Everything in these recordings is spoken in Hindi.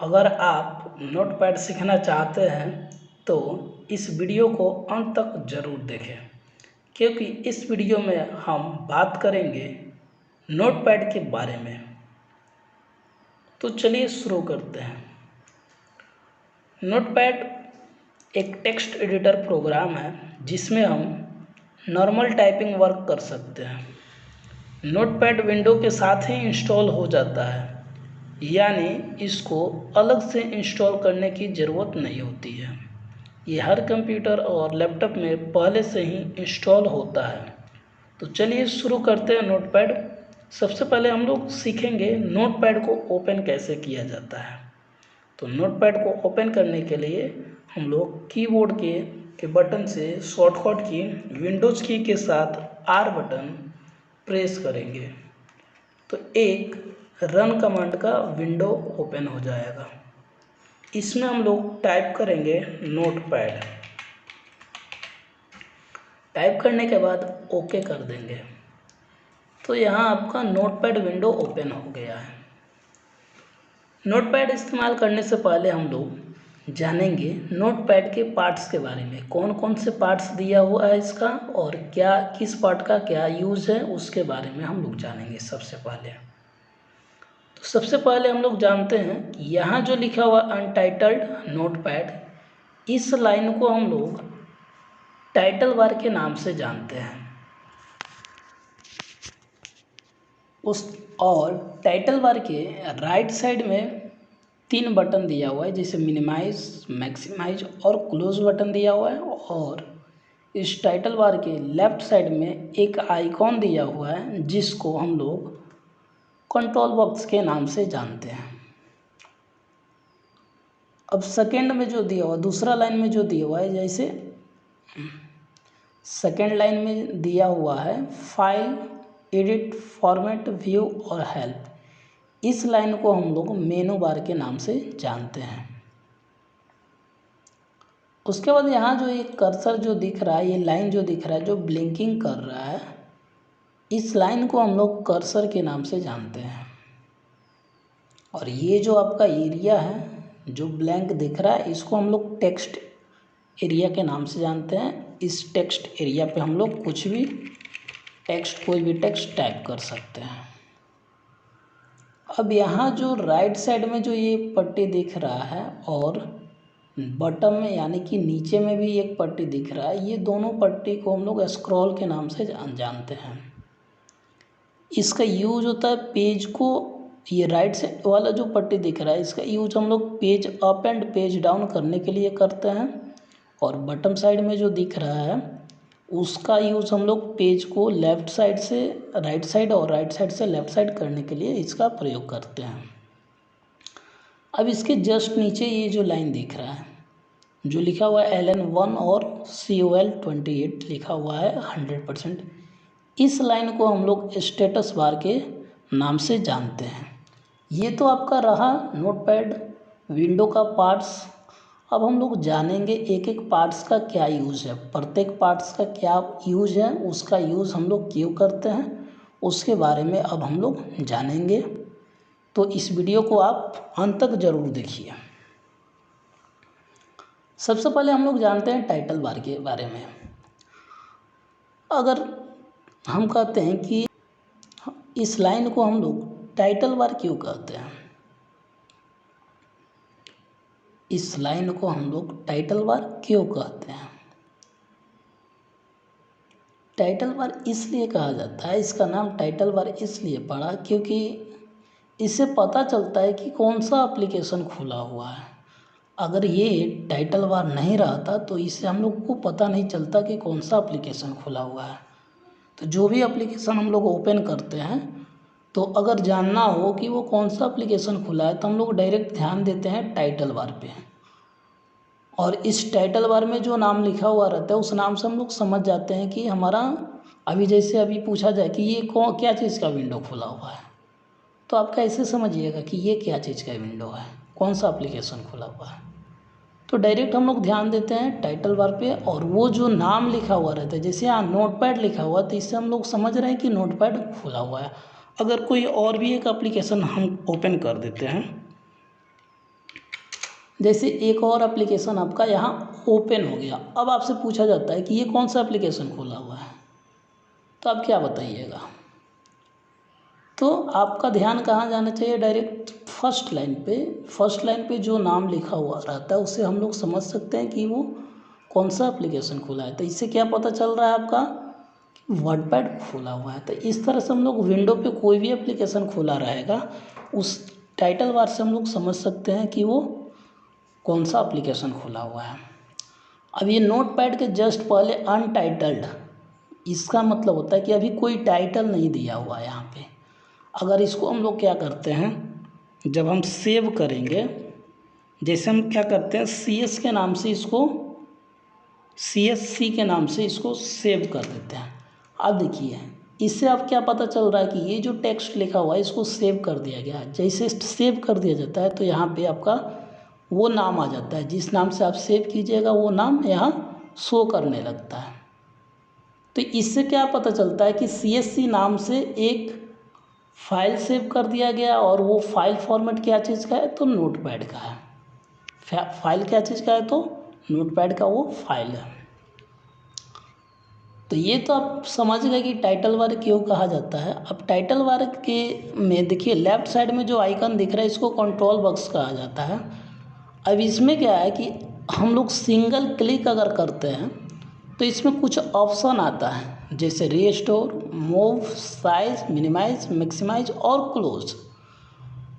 अगर आप नोटपैड सीखना चाहते हैं तो इस वीडियो को अंत तक ज़रूर देखें, क्योंकि इस वीडियो में हम बात करेंगे नोटपैड के बारे में। तो चलिए शुरू करते हैं। नोटपैड एक टेक्स्ट एडिटर प्रोग्राम है जिसमें हम नॉर्मल टाइपिंग वर्क कर सकते हैं। नोटपैड विंडो के साथ ही इंस्टॉल हो जाता है, यानी इसको अलग से इंस्टॉल करने की ज़रूरत नहीं होती है। ये हर कंप्यूटर और लैपटॉप में पहले से ही इंस्टॉल होता है। तो चलिए शुरू करते हैं नोटपैड। सबसे पहले हम लोग सीखेंगे नोटपैड को ओपन कैसे किया जाता है। तो नोटपैड को ओपन करने के लिए हम लोग कीबोर्ड के बटन से शॉर्टकट की विंडोज़ की के साथ आर बटन प्रेस करेंगे तो एक रन कमांड का विंडो ओपन हो जाएगा। इसमें हम लोग टाइप करेंगे नोटपैड। टाइप करने के बाद ओके कर देंगे तो यहाँ आपका नोटपैड विंडो ओपन हो गया है। नोटपैड इस्तेमाल करने से पहले हम लोग जानेंगे नोटपैड के पार्ट्स के बारे में, कौन कौन से पार्ट्स दिया हुआ है इसका और क्या किस पार्ट का क्या यूज़ है उसके बारे में हम लोग जानेंगे। सबसे पहले हम लोग जानते हैं यहाँ जो लिखा हुआ अनटाइटल्ड नोटपैड, इस लाइन को हम लोग टाइटल बार के नाम से जानते हैं। और टाइटल बार के राइट साइड में 3 बटन दिया हुआ है, जैसे मिनिमाइज, मैक्सिमाइज और क्लोज बटन दिया हुआ है। और इस टाइटल बार के लेफ्ट साइड में एक आइकॉन दिया हुआ है जिसको हम लोग कंट्रोल बॉक्स के नाम से जानते हैं। अब सेकेंड में जो दिया हुआ, दूसरा लाइन में जो दिया हुआ है, जैसे सेकेंड लाइन में दिया हुआ है फाइल, एडिट, फॉर्मेट, व्यू और हेल्प, इस लाइन को हम लोग मेनू बार के नाम से जानते हैं। उसके बाद यहाँ जो एक कर्सर जो दिख रहा है, ये लाइन जो दिख रहा है जो ब्लिंकिंग कर रहा है, इस लाइन को हम लोग कर्सर के नाम से जानते हैं। और ये जो आपका एरिया है जो ब्लैंक दिख रहा है, इसको हम लोग टेक्स्ट एरिया के नाम से जानते हैं। इस टेक्स्ट एरिया पे हम लोग कुछ भी टेक्स्ट, कोई भी टेक्स्ट टाइप कर सकते हैं। अब यहाँ जो राइट साइड में जो ये पट्टी दिख रहा है और बॉटम में यानी कि नीचे में भी एक पट्टी दिख रहा है, ये दोनों पट्टी को हम लोग स्क्रॉल के नाम से जानते हैं। इसका यूज होता है पेज को, ये राइट साइड वाला जो पट्टी दिख रहा है इसका यूज हम लोग page up and page down करने के लिए करते हैं। और बॉटम साइड में जो दिख रहा है उसका यूज़ हम लोग पेज को लेफ़्ट साइड से राइट साइड और राइट साइड से लेफ़्ट साइड करने के लिए इसका प्रयोग करते हैं। अब इसके जस्ट नीचे ये जो लाइन दिख रहा है जो लिखा हुआ है LN1 और COL28 लिखा हुआ है 100%, इस लाइन को हम लोग स्टेटस बार के नाम से जानते हैं। ये तो आपका रहा नोटपैड विंडो का पार्ट्स। अब हम लोग जानेंगे एक एक पार्ट्स का क्या यूज़ है, प्रत्येक पार्ट्स का क्या यूज़ है, उसका यूज़ हम लोग क्यों करते हैं, उसके बारे में अब हम लोग जानेंगे। तो इस वीडियो को आप अंत तक ज़रूर देखिए। सबसे पहले हम लोग जानते हैं टाइटल बार के बारे में। अगर हम कहते हैं कि इस लाइन को हम लोग टाइटल बार क्यों कहते हैं, इस लाइन को हम लोग टाइटल बार क्यों कहते हैं, टाइटल बार इसलिए कहा जाता है, इसका नाम टाइटल बार इसलिए पड़ा क्योंकि इससे पता चलता है कि कौन सा एप्लीकेशन खुला हुआ है। अगर ये टाइटल बार नहीं रहता तो इससे हम लोग को पता नहीं चलता कि कौन सा एप्लीकेशन खुला हुआ है। तो जो भी एप्लीकेशन हम लोग ओपन करते हैं तो अगर जानना हो कि वो कौन सा एप्लीकेशन खुला है तो हम लोग डायरेक्ट ध्यान देते हैं टाइटल बार पे। और इस टाइटल बार में जो नाम लिखा हुआ रहता है उस नाम से हम लोग समझ जाते हैं कि हमारा अभी जैसे अभी पूछा जाए कि ये क्या चीज़ का विंडो खुला हुआ है, तो आप कैसे समझिएगा कि ये क्या चीज़ का विंडो है, कौन सा एप्लीकेशन खुला हुआ है। तो डायरेक्ट हम लोग ध्यान देते हैं टाइटल बार पे और वो जो नाम लिखा हुआ रहता है, जैसे यहाँ नोटपैड लिखा हुआ तो इससे हम लोग समझ रहे हैं कि नोटपैड खुला हुआ है। अगर कोई और भी एक एप्लीकेशन हम ओपन कर देते हैं जैसे एक और एप्लीकेशन आपका यहाँ ओपन हो गया। अब आपसे पूछा जाता है कि ये कौन सा एप्लीकेशन खोला हुआ है, तो आप क्या बताइएगा। तो आपका ध्यान कहाँ जाना चाहिए, डायरेक्ट फर्स्ट लाइन पे। फर्स्ट लाइन पे जो नाम लिखा हुआ रहता है उससे हम लोग समझ सकते हैं कि वो कौन सा एप्लीकेशन खोला है। तो इससे क्या पता चल रहा है आपका कि वर्डपैड खोला हुआ है। तो इस तरह से हम लोग विंडो पे कोई भी एप्लीकेशन खोला रहेगा उस टाइटल बार से हम लोग समझ सकते हैं कि वो कौन सा एप्लीकेशन खोला हुआ है। अब ये नोटपैड के जस्ट पहले अनटाइटल्ड, इसका मतलब होता है कि अभी कोई टाइटल नहीं दिया हुआ है यहाँ पे। अगर इसको हम लोग क्या करते हैं, जब हम सेव करेंगे, जैसे हम क्या करते हैं CS के नाम से इसको, CSC के नाम से इसको सेव कर देते हैं। अब देखिए इससे अब क्या पता चल रहा है कि ये जो टेक्स्ट लिखा हुआ है इसको सेव कर दिया गया। जैसे सेव कर दिया जाता है तो यहाँ पे आपका वो नाम आ जाता है, जिस नाम से आप सेव कीजिएगा वो नाम यहाँ शो करने लगता है। तो इससे क्या पता चलता है कि CSC नाम से एक फाइल सेव कर दिया गया, और वो फाइल फॉर्मेट क्या चीज़ का है, तो नोटपैड का है। फाइल क्या चीज़ का है, तो नोटपैड का वो फाइल है। तो ये तो आप समझ गए कि टाइटल बार क्यों कहा जाता है। अब टाइटल बार के में देखिए लेफ्ट साइड में जो आइकन दिख रहा है इसको कंट्रोल बॉक्स कहा जाता है। अब इसमें क्या है कि हम लोग सिंगल क्लिक अगर करते हैं तो इसमें कुछ ऑप्शन आता है, जैसे restore, move, size, minimize, maximize और क्लोज।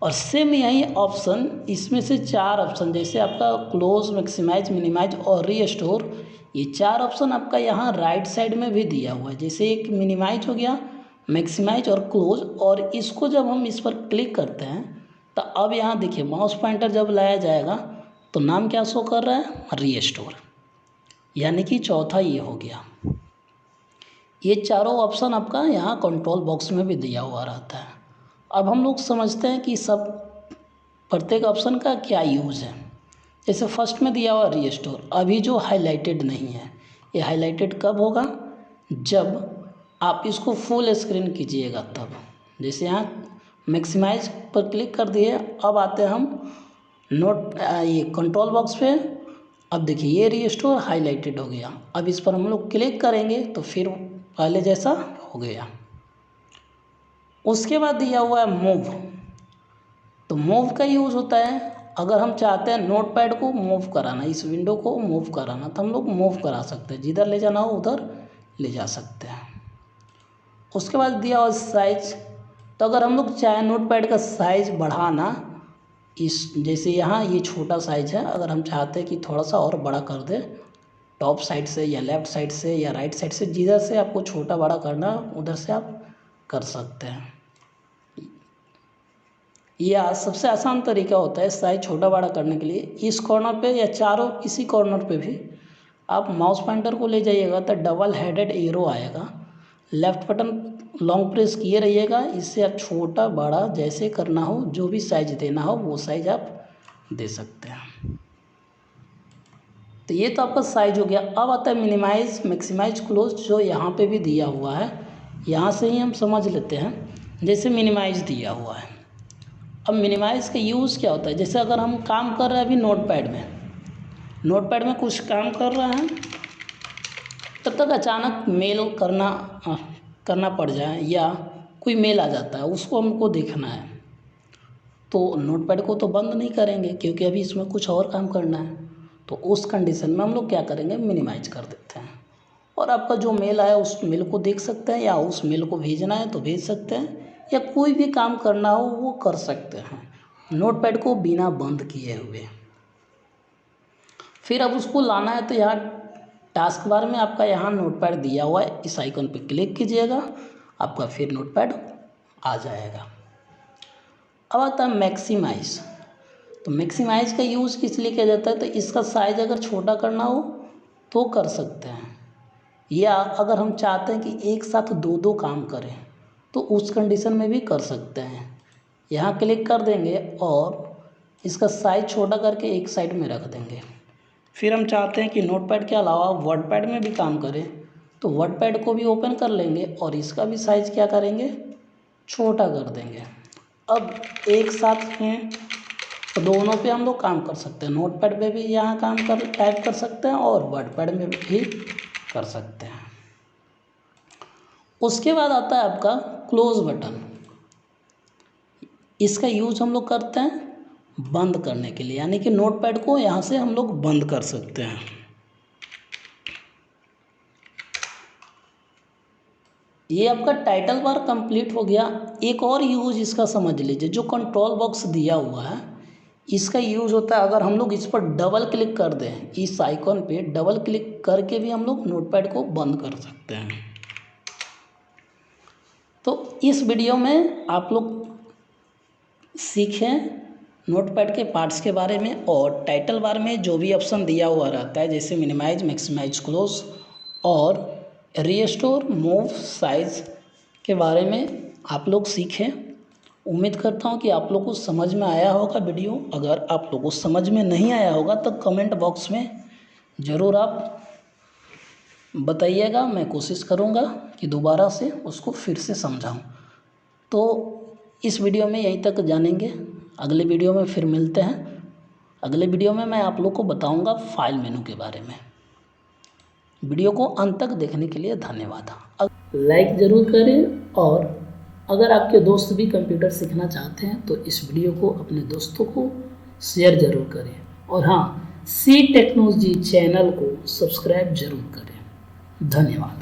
और सेम यही ऑप्शन, इसमें से 4 ऑप्शन, जैसे आपका क्लोज, मैक्सिमाइज, मिनिमाइज और रीस्टोर, ये 4 ऑप्शन आपका यहाँ राइट साइड में भी दिया हुआ है। जैसे एक मिनिमाइज हो गया, मैक्सिमाइज और क्लोज, और इसको जब हम इस पर क्लिक करते हैं तो अब यहाँ देखिए माउस पॉइंटर जब लाया जाएगा तो नाम क्या शो कर रहा है, रीस्टोर, यानी कि चौथा ये हो गया। ये चारों ऑप्शन आपका यहाँ कंट्रोल बॉक्स में भी दिया हुआ रहता है। अब हम लोग समझते हैं कि सब प्रत्येक ऑप्शन का क्या यूज़ है। जैसे फर्स्ट में दिया हुआ रीस्टोर, अभी जो हाईलाइटेड नहीं है, ये हाईलाइटेड कब होगा, जब आप इसको फुल स्क्रीन कीजिएगा तब। जैसे यहाँ मैक्सिमाइज पर क्लिक कर दिए, अब आते हैं हम ये कंट्रोल बॉक्स पे। अब देखिए ये रीस्टोर हाईलाइटेड हो गया। अब इस पर हम लोग क्लिक करेंगे तो फिर पहले जैसा हो गया। उसके बाद दिया हुआ है मूव। तो मूव का यूज़ होता है, अगर हम चाहते हैं नोटपैड को मूव कराना, इस विंडो को मूव कराना, तो हम लोग मूव करा सकते हैं, जिधर ले जाना हो उधर ले जा सकते हैं। उसके बाद दिया हुआ साइज। तो अगर हम लोग चाहें नोटपैड का साइज बढ़ाना, इस जैसे यहाँ ये छोटा साइज है, अगर हम चाहते हैं कि थोड़ा सा और बड़ा कर दे, टॉप साइड से या लेफ़्ट साइड से या राइट साइड से, जिधर से आपको छोटा बड़ा करना उधर से आप कर सकते हैं। यह सबसे आसान तरीका होता है साइज छोटा बड़ा करने के लिए। इस कॉर्नर पे या चारों किसी कॉर्नर पे भी आप माउस पॉइंटर को ले जाइएगा तो डबल हेडेड एरो आएगा, लेफ़्ट बटन लॉन्ग प्रेस किए रहिएगा। इससे आप छोटा बड़ा जैसे करना हो, जो भी साइज देना हो वो साइज आप दे सकते हैं। तो ये तो आपका साइज हो गया। अब आता है मिनिमाइज, मैक्सिमाइज, क्लोज, जो यहाँ पे भी दिया हुआ है। यहाँ से ही हम समझ लेते हैं। जैसे मिनिमाइज दिया हुआ है, अब मिनिमाइज का यूज़ क्या होता है, जैसे अगर हम काम कर रहे हैं अभी नोटपैड में कुछ काम कर रहे हैं, तब तक अचानक मेल करना पड़ जाए या कोई मेल आ जाता है, उसको हमको देखना है, तो नोटपैड को तो बंद नहीं करेंगे क्योंकि अभी इसमें कुछ और काम करना है। तो उस कंडीशन में हम लोग क्या करेंगे, मिनिमाइज कर देते हैं, और आपका जो मेल आया उस मेल को देख सकते हैं, या उस मेल को भेजना है तो भेज सकते हैं, या कोई भी काम करना हो वो कर सकते हैं नोटपैड को बिना बंद किए हुए। फिर अब उसको लाना है तो यहाँ टास्क बार में आपका यहाँ नोटपैड दिया हुआ है, इस आइकन पे क्लिक कीजिएगा, आपका फिर नोटपैड आ जाएगा। अब आता है मैक्सिमाइज। तो मैक्सिमाइज का यूज़ किस लिए किया जाता है, तो इसका साइज अगर छोटा करना हो तो कर सकते हैं, या अगर हम चाहते हैं कि एक साथ दो दो काम करें तो उस कंडीशन में भी कर सकते हैं। यहाँ क्लिक कर देंगे और इसका साइज छोटा करके एक साइड में रख देंगे। फिर हम चाहते हैं कि नोटपैड के अलावा वर्डपैड में भी काम करें, तो वर्डपैड को भी ओपन कर लेंगे और इसका भी साइज क्या करेंगे, छोटा कर देंगे। अब एक साथ में तो दोनों पे हम लोग काम कर सकते हैं, नोटपैड पे भी यहाँ टाइप कर सकते हैं और वर्डपैड में भी कर सकते हैं। उसके बाद आता है आपका क्लोज बटन। इसका यूज हम लोग करते हैं बंद करने के लिए, यानी कि नोटपैड को यहाँ से हम लोग बंद कर सकते हैं। ये आपका टाइटल बार कंप्लीट हो गया। एक और यूज इसका समझ लीजिए, जो कंट्रोल बॉक्स दिया हुआ है इसका यूज होता है, अगर हम लोग इस पर डबल क्लिक कर दें, इस आइकॉन पे डबल क्लिक करके भी हम लोग नोटपैड को बंद कर सकते हैं। तो इस वीडियो में आप लोग सीखें नोटपैड के पार्ट्स के बारे में, और टाइटल बार में जो भी ऑप्शन दिया हुआ रहता है जैसे मिनिमाइज, मैक्सिमाइज, क्लोज और रीस्टोर, मूव, साइज के बारे में आप लोग सीखें। उम्मीद करता हूँ कि आप लोग को समझ में आया होगा वीडियो। अगर आप लोग को समझ में नहीं आया होगा तो कमेंट बॉक्स में ज़रूर आप बताइएगा, मैं कोशिश करूँगा कि दोबारा से उसको फिर से समझाऊँ। तो इस वीडियो में यहीं तक जानेंगे, अगले वीडियो में फिर मिलते हैं। अगले वीडियो में मैं आप लोग को बताऊँगा फाइल मेनू के बारे में। वीडियो को अंत तक देखने के लिए धन्यवाद। लाइक ज़रूर करें, और अगर आपके दोस्त भी कंप्यूटर सीखना चाहते हैं तो इस वीडियो को अपने दोस्तों को शेयर ज़रूर करें, और हाँ, सी टेक्नोलॉजी चैनल को सब्सक्राइब ज़रूर करें। धन्यवाद।